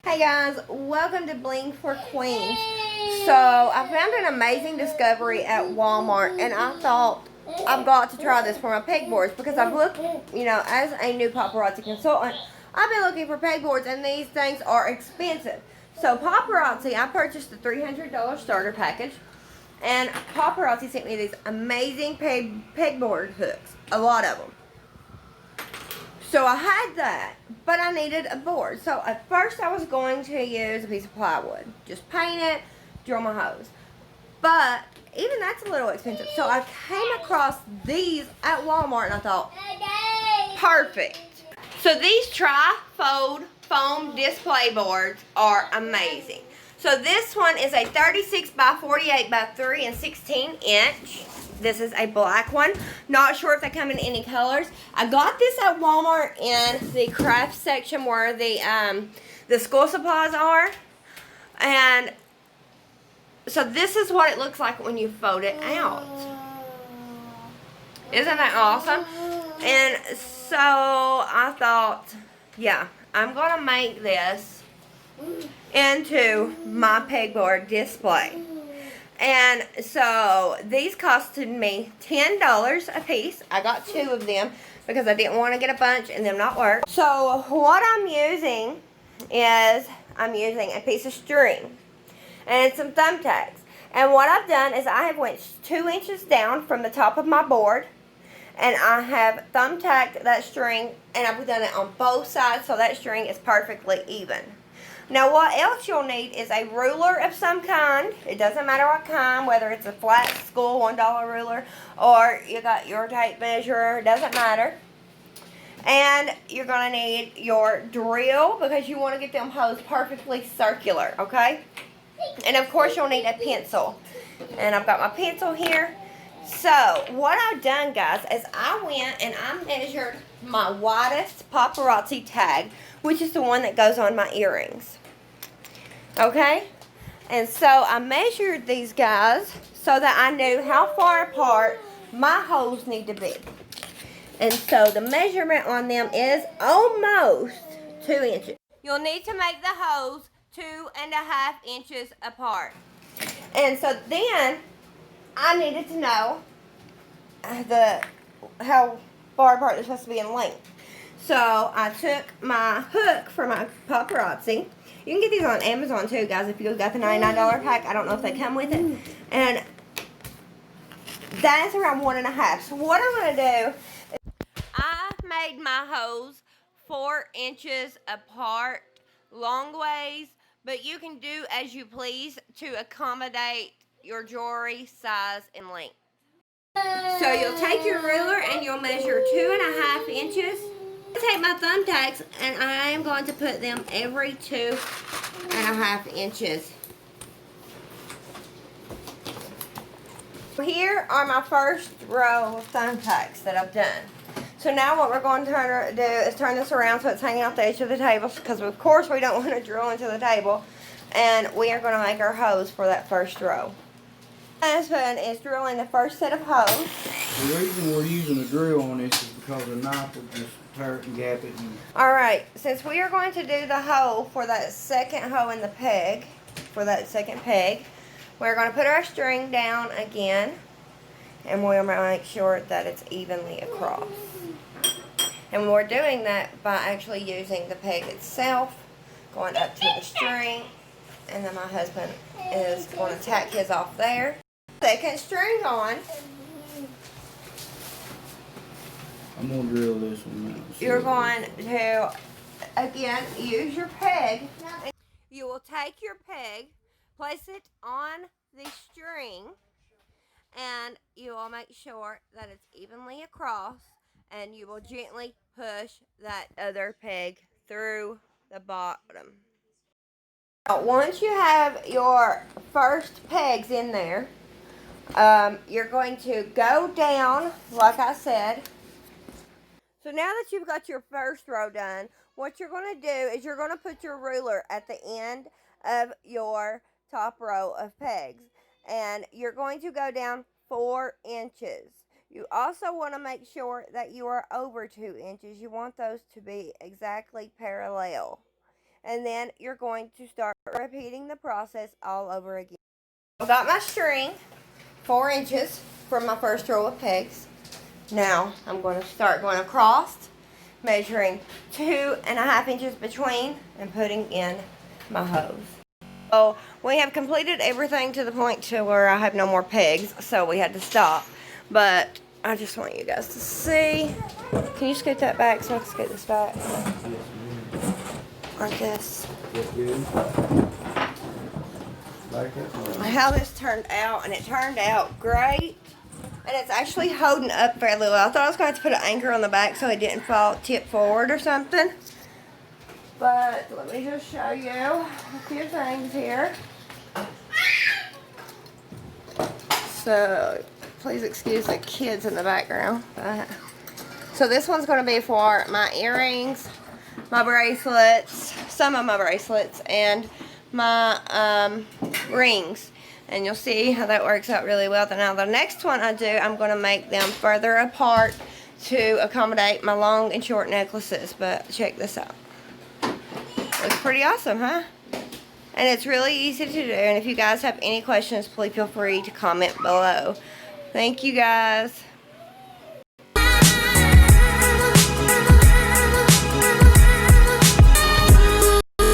Hey guys, welcome to Bling for Queens. So I found an amazing discovery at Walmart and I thought I've got to try this for my pegboards because I've looked, as a new paparazzi consultant, I've been looking for pegboards and these things are expensive. So Paparazzi, I purchased the $300 starter package and Paparazzi sent me these amazing pegboard hooks, a lot of them. So I had that, but I needed a board. So at first I was going to use a piece of plywood. Just paint it, drill my hose. But even that's a little expensive. So I came across these at Walmart and I thought, perfect. So these tri-fold foam display boards are amazing. So this one is a 36 by 48 by 3 and 16 inch. This is a black one. Not sure if they come in any colors. I got this at Walmart in the craft section where the school supplies are. And so this is what it looks like when you fold it out. Isn't that awesome? And so I thought, yeah, I'm going to make this into my pegboard display. And so these costed me $10 a piece. I got 2 of them because I didn't want to get a bunch and them not work. So what I'm using is I'm using a piece of string and some thumbtacks. And what I've done is I have went 2 inches down from the top of my board and I have thumbtacked that string and I've done it on both sides so that string is perfectly even. Now what else you'll need is a ruler of some kind. It doesn't matter what kind, whether it's a flat school $1 ruler or you got your tape measure, it doesn't matter. And you're going to need your drill because you want to get them holes perfectly circular, okay? And of course you'll need a pencil. And I've got my pencil here. So what I've done, guys, is I went and I measured my widest paparazzi tag, which is the one that goes on my earrings. Okay? And so I measured these guys so that I knew how far apart my holes need to be. And so the measurement on them is almost 2 inches. You'll need to make the holes 2.5 inches apart. And so then I needed to know how far apart they're supposed to be in length. So I took my hook for my paparazzi. You can get these on Amazon too, guys, if you got the $99 pack. I don't know if they come with it. And that's around 1.5. So what I'm going to do is I made my hose 4 inches apart long ways, but you can do as you please to accommodate your jewelry size and length. So you'll take your ruler and you'll measure 2.5 inches. I take my thumbtacks and I am going to put them every 2.5 inches. Here are my first row of thumbtacks that I've done. So now what we're going to do is turn this around so it's hanging off the edge of the table because of course we don't want to drill into the table. And we are going to make our hose for that first row. My husband is drilling the first set of holes. The reason we're using a drill on this is because the knife will just tear it and gap it. Alright, since we are going to do the hole for that second hole in the peg, for that second peg, we're going to put our string down again and we'll make sure that it's evenly across. And we're doing that by actually using the peg itself, going up to the string, and then my husband is going to tack his off there. Second string on. I'm going to drill this one now. You're going to, again, use your peg. You will take your peg, place it on the string, and you will make sure that it's evenly across, and you will gently push that other peg through the bottom. Once you have your first pegs in there, you're going to go down, like I said. So now that you've got your first row done, what you're going to do is you're going to put your ruler at the end of your top row of pegs. And you're going to go down 4 inches. You also want to make sure that you are over 2 inches. You want those to be exactly parallel. And then you're going to start repeating the process all over again. I got my string, 4 inches from my first row of pegs. Now I'm going to start going across, measuring 2.5 inches between and putting in my hose. So we have completed everything to the point to where I have no more pegs, so we had to stop. But I just want you guys to see. Can you scoot that back so I can scoot this back? Like this. How this turned out, and it turned out great. And it's actually holding up fairly well. I thought I was going to have to put an anchor on the back so it didn't fall, tip forward or something. But let me just show you a few things here. So please excuse the kids in the background. So this one's going to be for my earrings, my bracelets, some of my bracelets, and my rings. And you'll see how that works out really well. Now the next one I do, I'm going to make them further apart to accommodate my long and short necklaces. But check this out. Looks pretty awesome, huh? And it's really easy to do. And if you guys have any questions, please feel free to comment below. Thank you guys.